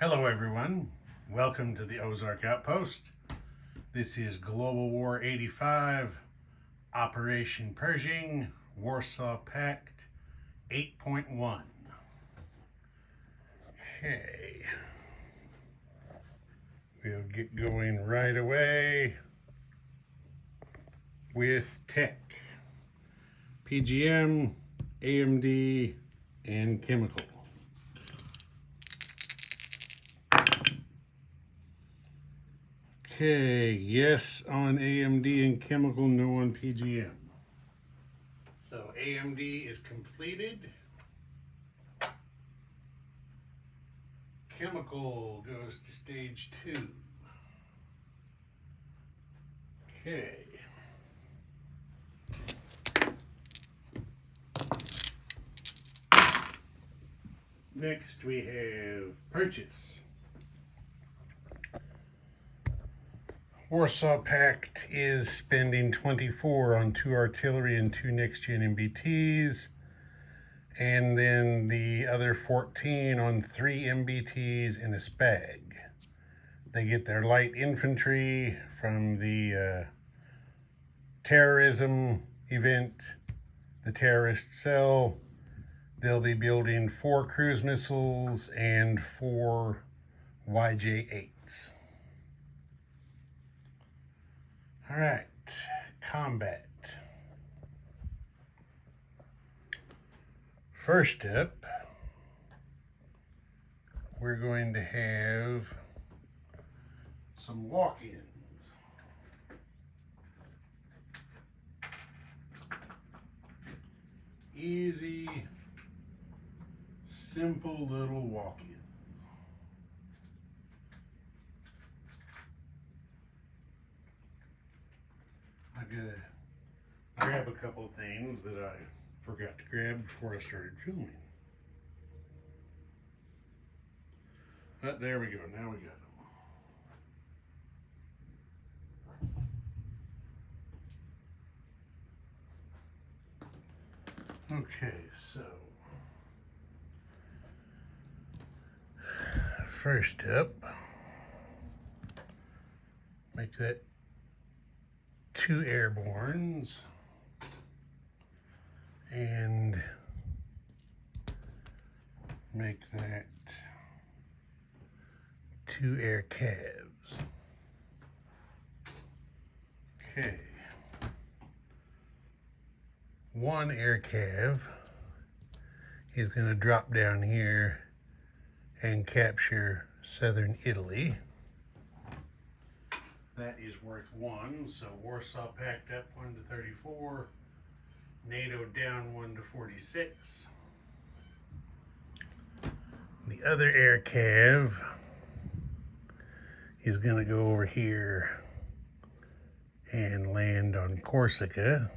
Hello everyone, welcome to the Ozark Outpost. This is Global War 85, Operation Pershing, Warsaw Pact 8.1. Okay, we'll get going right away with tech, PGM, AMD, and chemical. Okay, yes on AMD and chemical, no on PGM. So AMD is completed. Chemical goes to stage 2. Okay. Next we have purchase. Warsaw Pact is spending 24 on 2 artillery and 2 next-gen MBTs, and then the other 14 on 3 MBTs and a SPAG. They get their light infantry from the terrorism event, the terrorist cell. They'll be building 4 cruise missiles and 4 YJ-8s. All right, combat. First up, we're going to have some walk-ins. Easy, simple little walk-ins. I gotta grab a couple of things that I forgot to grab before I started filming. But there we go, now we got them. Okay, so first up, make that 2 airbornes and make that 2 air calves. Okay. 1 air cav is going to drop down here and capture southern Italy. That is worth 1, so Warsaw Pact up 1 to 34, NATO down 1 to 46. The other air cav is going to go over here and land on Corsica.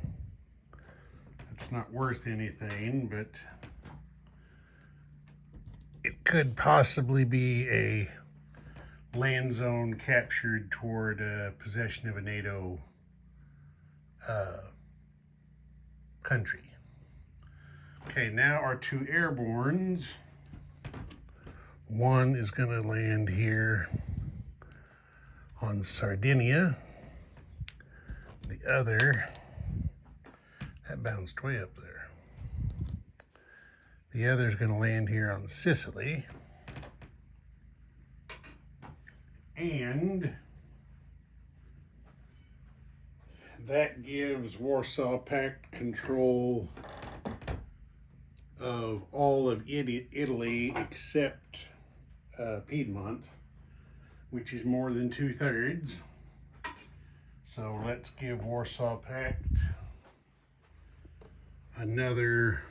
It's not worth anything, but it could possibly be a land zone captured toward possession of a NATO country. Okay, now our 2 airbornes. 1 is going to land here on Sardinia. The other, that bounced way up there. The other is going to land here on Sicily. And that gives Warsaw Pact control of all of Italy except Piedmont, which is more than 2/3. So let's give Warsaw Pact another.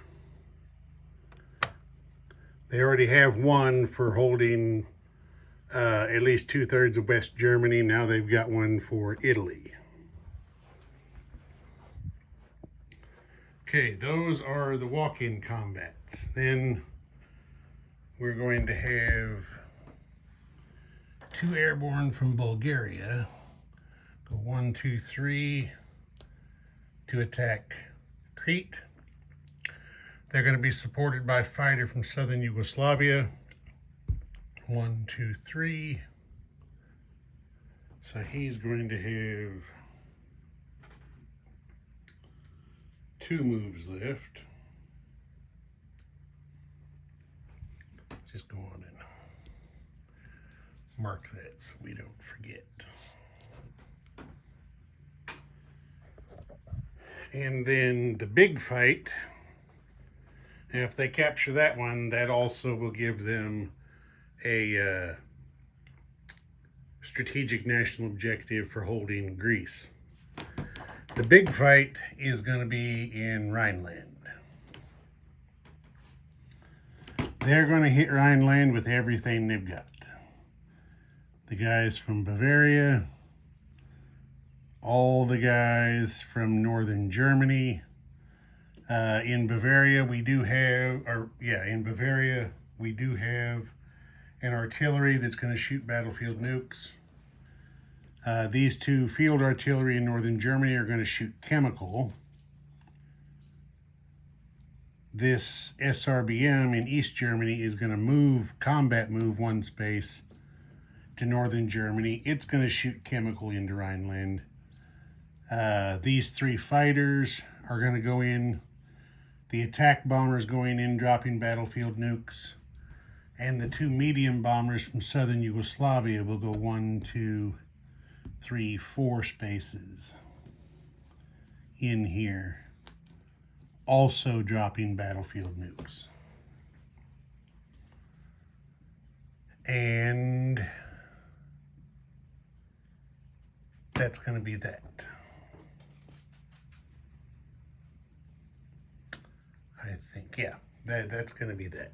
They already have 1 for holding at least 2/3 of West Germany. Now they've got 1 for Italy. Okay, those are the walk-in combats. Then we're going to have 2 airborne from Bulgaria. Go 1, 2, 3 to attack Crete. They're going to be supported by a fighter from southern Yugoslavia. 1, 2, 3. So he's going to have 2 moves left. Just go on and mark that so we don't forget. And then the big fight, and if they capture that one, that also will give them a strategic national objective for holding Greece. The big fight is going to be in Rhineland. They're going to hit Rhineland with everything they've got. The guys from Bavaria, all the guys from northern Germany. In Bavaria, we do have an artillery that's going to shoot battlefield nukes. These 2 field artillery in northern Germany are going to shoot chemical. This SRBM in East Germany is going to combat move 1 space to northern Germany. It's going to shoot chemical into Rhineland. These 3 fighters are going to go in. The attack bombers going in, dropping battlefield nukes. And the 2 medium bombers from southern Yugoslavia will go 1, 2, 3, 4 spaces in here, also dropping battlefield nukes. And that's going to be that. I think, yeah, that's going to be that.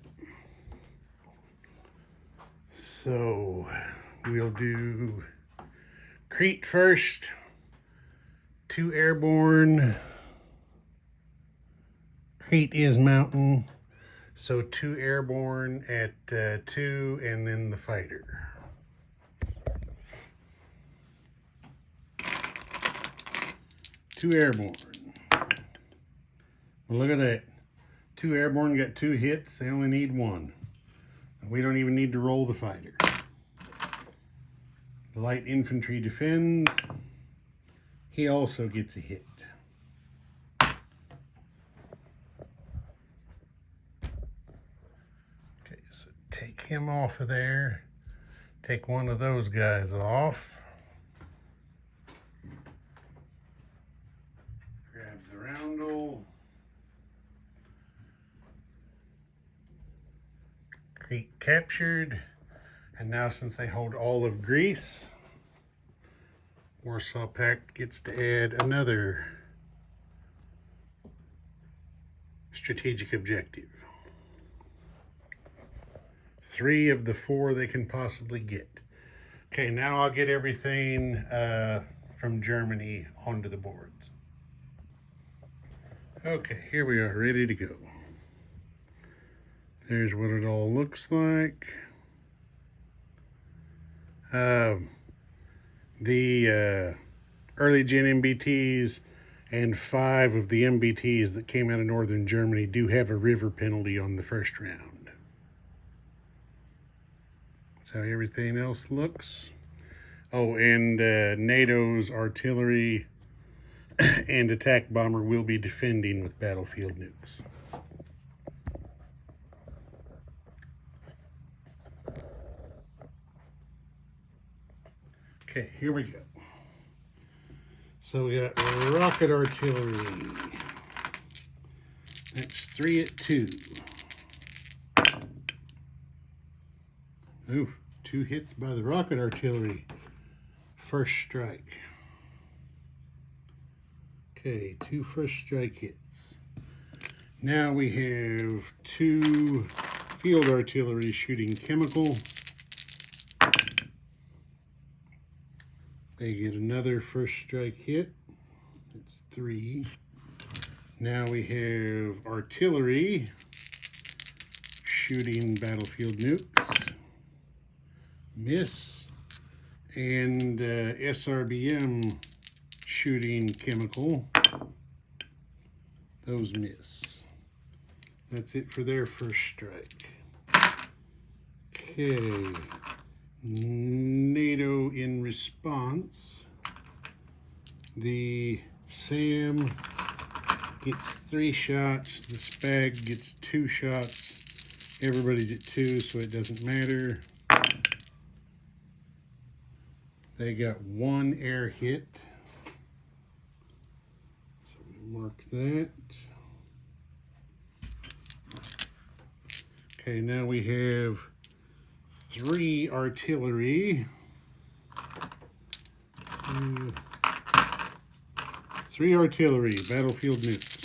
So we'll do Crete first, 2 airborne. Crete is mountain, so 2 airborne at 2, and then the fighter. Two airborne. Well, look at that. 2 airborne got 2 hits. They only need 1. We don't even need to roll the fighter. The light infantry defends. He also gets a hit. Okay, so take him off of there. Take one of those guys off. Grab the roundel. Crete captured. And now since they hold all of Greece, Warsaw Pact gets to add another strategic objective. 3 of the 4 they can possibly get. Okay, now I'll get everything from Germany onto the boards. Okay, here we are, ready to go. There's what it all looks like. The early gen MBTs and 5 of the MBTs that came out of northern Germany do have a river penalty on the first round. That's how everything else looks. Oh, and NATO's artillery and attack bomber will be defending with battlefield nukes. Okay, here we go. So we got rocket artillery. That's 3 at 2. Ooh, 2 hits by the rocket artillery. First strike. Okay, 2 first strike hits. Now we have 2 field artillery shooting chemical. They get another first strike hit. It's 3. Now we have artillery shooting battlefield nukes. Miss. And SRBM shooting chemical. Those miss. That's it for their first strike. Okay. NATO in response. The SAM gets 3 shots, the SPAG gets 2 shots. Everybody's at 2, so it doesn't matter. They got 1 air hit. So we mark that. Okay, now we have 3 artillery. 3 artillery, battlefield nukes.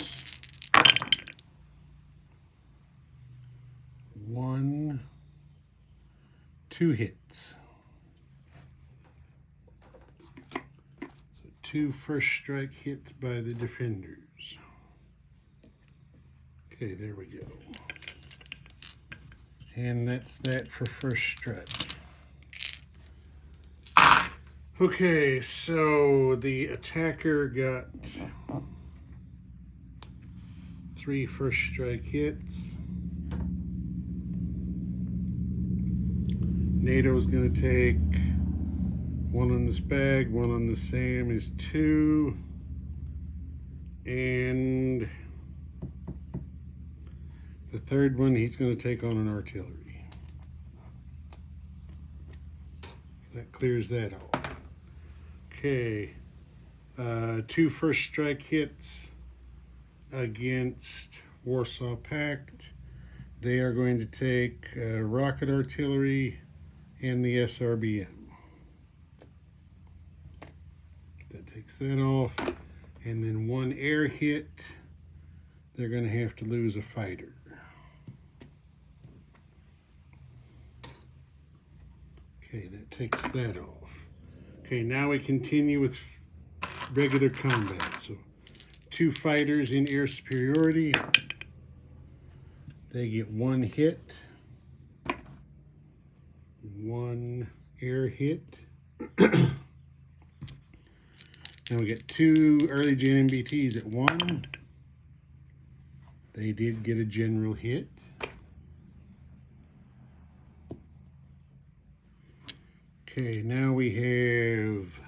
1, 2 hits. So 2 first strike hits by the defenders. Okay, there we go. And that's that for first strike. Okay, so the attacker got 3 first strike hits. NATO's going to take 1 on the SPAG, 1 on the SAM is 2. And the third one he's going to take on an artillery. That clears that off. Okay, 2 first strike hits against Warsaw Pact. They are going to take rocket artillery and the SRBM. That takes that off. And then 1 air hit. They're going to have to lose a fighter. Okay, that takes that off. Okay, now we continue with regular combat. So 2 fighters in air superiority. They get 1 hit. 1 air hit. Now we get 2 early gen MBTs at 1. They did get a general hit. Okay, now we have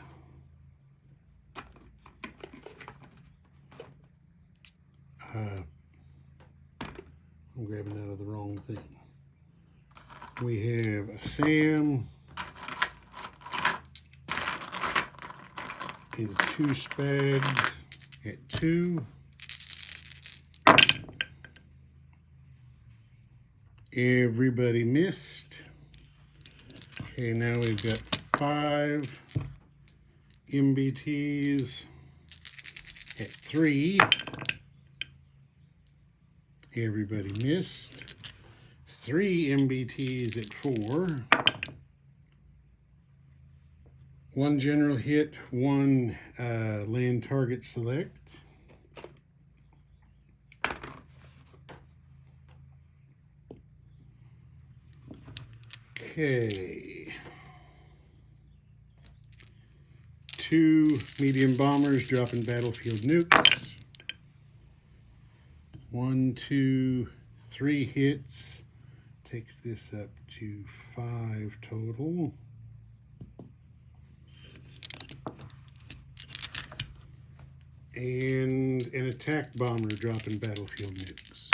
I'm grabbing out of the wrong thing. We have a SAM and 2 SPAGs at 2. Everybody missed. Okay, now we've got 5 MBTs at 3. Everybody missed. 3 MBTs at 4. 1 general hit, 1 land target select. Okay. 2 medium bombers dropping battlefield nukes. 1, 2, 3 hits. Takes this up to 5 total. And an attack bomber dropping battlefield nukes.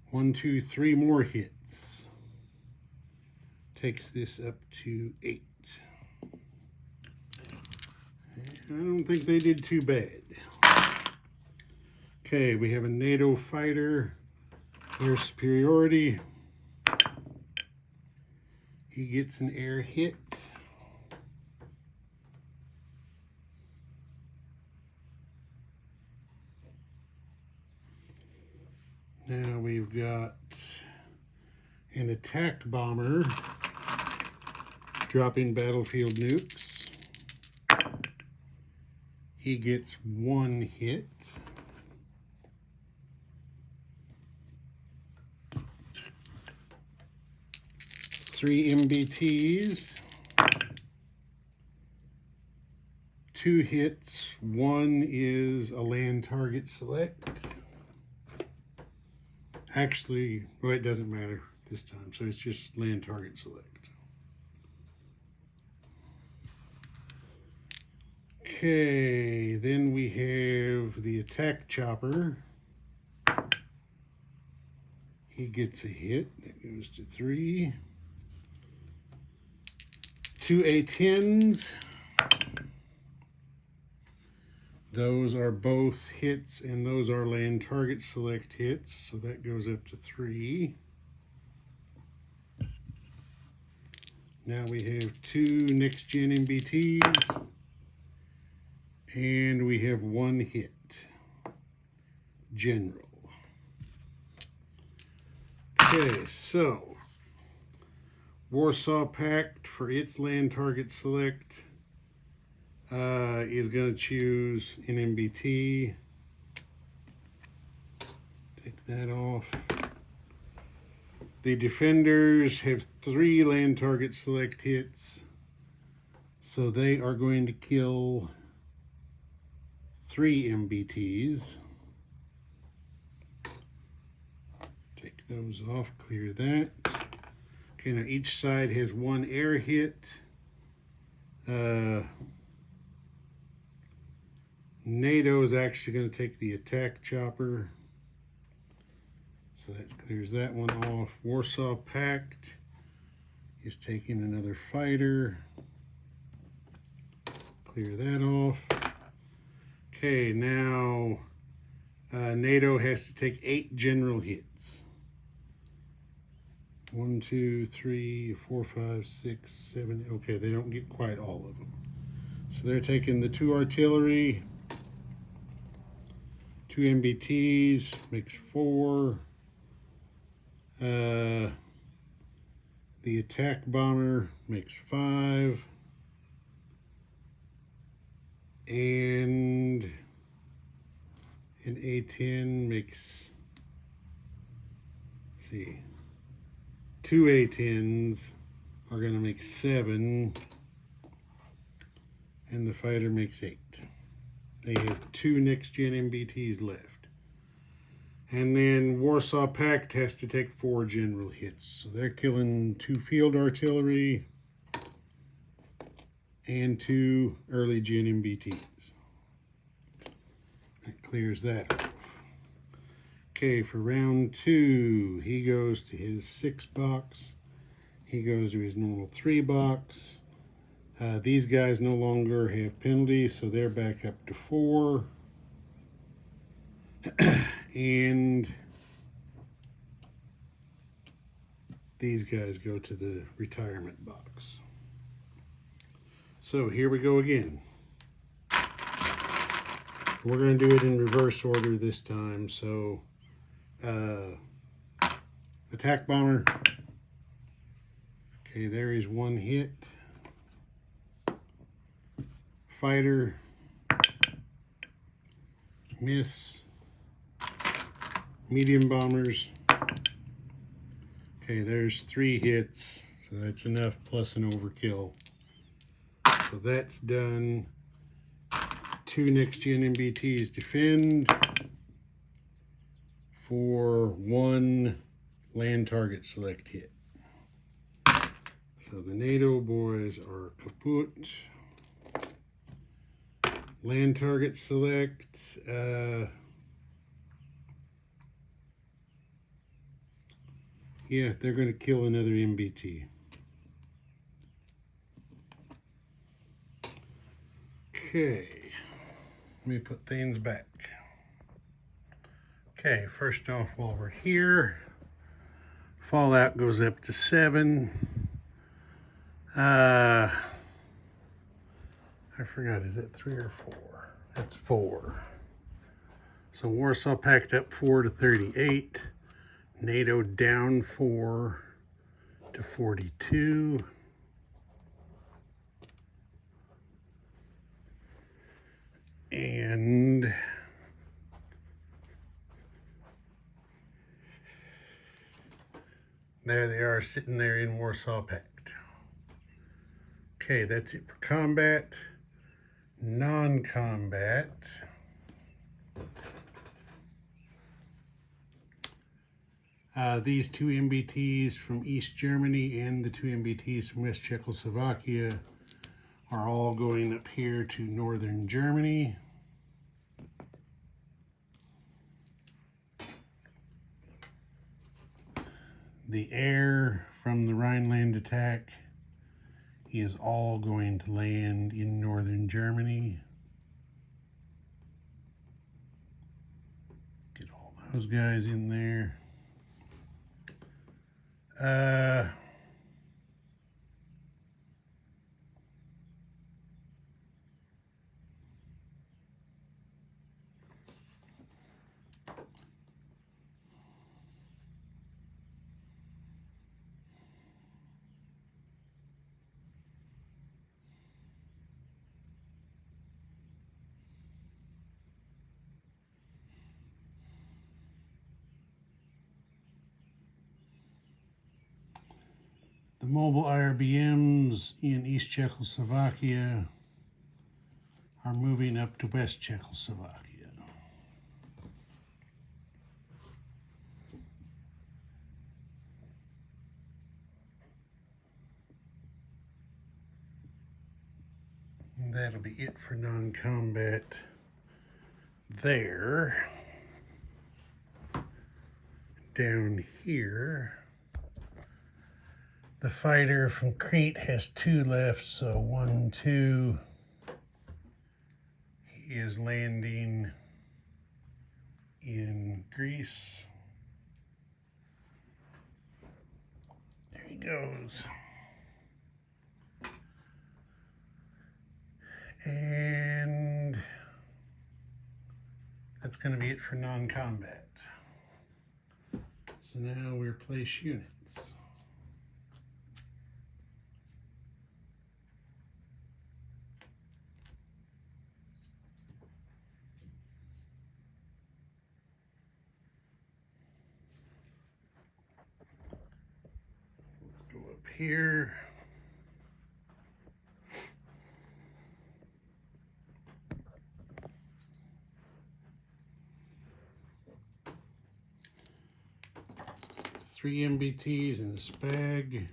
1, 2, 3 more hits. Takes this up to 8. I don't think they did too bad. Okay, we have a NATO fighter, air superiority. He gets an air hit. Now we've got an attack bomber dropping battlefield nukes. He gets 1 hit. Three MBTs. 2 hits. 1 is a land target select. Actually, well, it doesn't matter this time, so it's just land target select. Okay, then we have the attack chopper. He gets a hit. That goes to 3. 2 A-10s. Those are both hits, and those are land target select hits, so that goes up to 3. Now we have 2 next gen MBTs, and we have 1 hit. General. Okay, so Warsaw Pact for its land target select is going to choose an MBT. Take that off. The defenders have 3 land target select hits, so they are going to kill 3 MBTs. Take those off, clear that. Okay, now each side has 1 air hit. NATO is actually going to take the attack chopper. So that clears that one off. Warsaw Pact is taking another fighter. Clear that off. Okay, now NATO has to take 8 general hits. 1, 2, 3, 4, 5, 6, 7. Okay, they don't get quite all of them. So they're taking the 2 artillery, 2 MBTs, makes 4. The attack bomber makes 5. And an A-10 makes, let's see, 2 A-10s are going to make 7. And the fighter makes 8. They have 2 next-gen MBTs left. And then Warsaw Pact has to take 4 general hits. So they're killing 2 field artillery and 2 early-gen MBTs. That clears that off. Okay, for round 2, he goes to his 6 box. He goes to his normal 3 box. These guys no longer have penalties, so they're back up to 4. And these guys go to the retirement box. So here we go again. We're going to do it in reverse order this time. So attack bomber. Okay, there is 1 hit. Fighter. Miss. Medium bombers. Okay, there's 3 hits, so that's enough plus an overkill. So that's done. 2 next-gen MBTs defend for 1 land target select hit. So the NATO boys are kaput. Land target select. Yeah, they're going to kill another MBT. Okay, let me put things back. Okay, first off, while we're here, fallout goes up to 7. I forgot, is it 3 or 4? That's 4. So Warsaw Pact up 4 to 38. NATO down 4 to 42. And there they are sitting there in Warsaw Pact. Okay, that's it for combat. Non-combat. These 2 MBTs from East Germany and the 2 MBTs from West Czechoslovakia are all going up here to northern Germany. The air from the Rhineland attack is all going to land in northern Germany. Get all those guys in there. The mobile IRBMs in East Czechoslovakia are moving up to West Czechoslovakia. And that'll be it for non-combat there. Down here, the fighter from Crete has 2 left, so 1, 2. He is landing in Greece. There he goes. And that's going to be it for non-combat. So now we replace units. Let's go up here. Three MBTs in the SPAG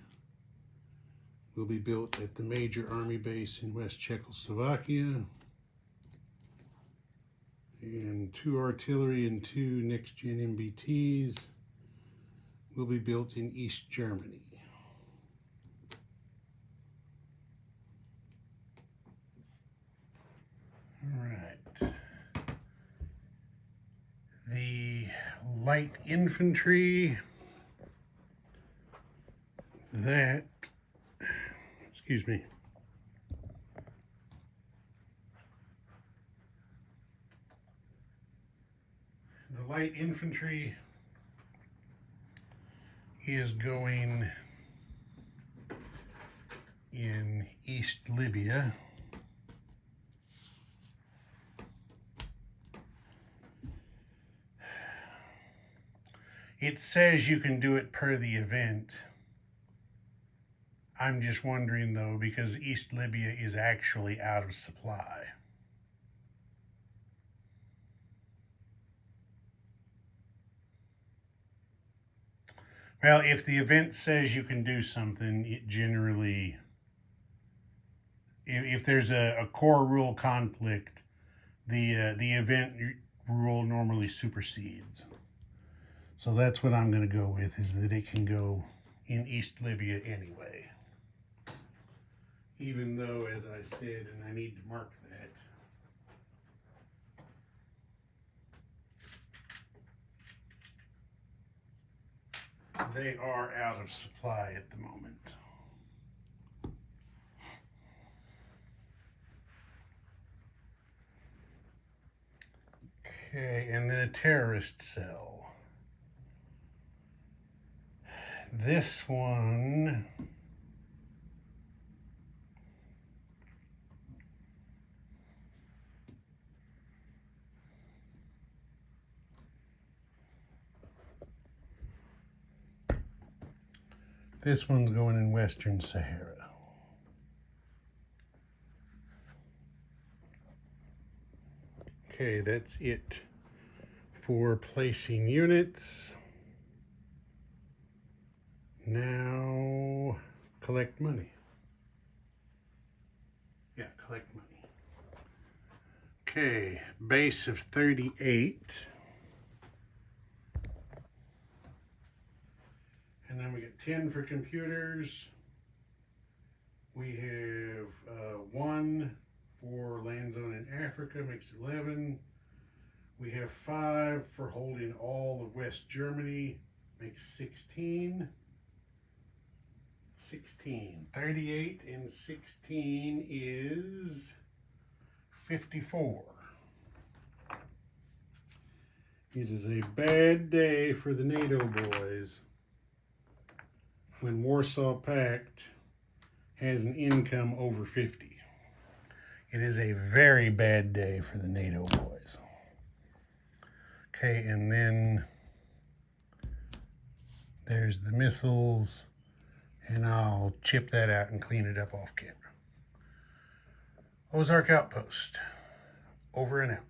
will be built at the major army base in West Czechoslovakia. And 2 artillery and 2 next-gen MBTs will be built in East Germany. All right. The light infantry, excuse me. The light infantry is going in East Libya. It says you can do it per the event. I'm just wondering though, because East Libya is actually out of supply. Well, if the event says you can do something, it generally, if there's a core rule conflict, the event rule normally supersedes. So that's what I'm going to go with, is that it can go in East Libya anyway. Even though, as I said, and I need to mark that, they are out of supply at the moment. Okay, and then a terrorist cell. This one one's going in Western Sahara. Okay, that's it for placing units. Now collect money. Yeah, collect money. Okay, base of 38. And then we get 10 for computers. We have 1 for land zone in Africa, makes 11. We have 5 for holding all of West Germany, makes 16. 16. 38 and 16 is 54. It is a bad day for the NATO boys when Warsaw Pact has an income over 50. It is a very bad day for the NATO boys. Okay, and then there's the missiles, and I'll chip that out and clean it up off camera. Ozark Outpost, over and out.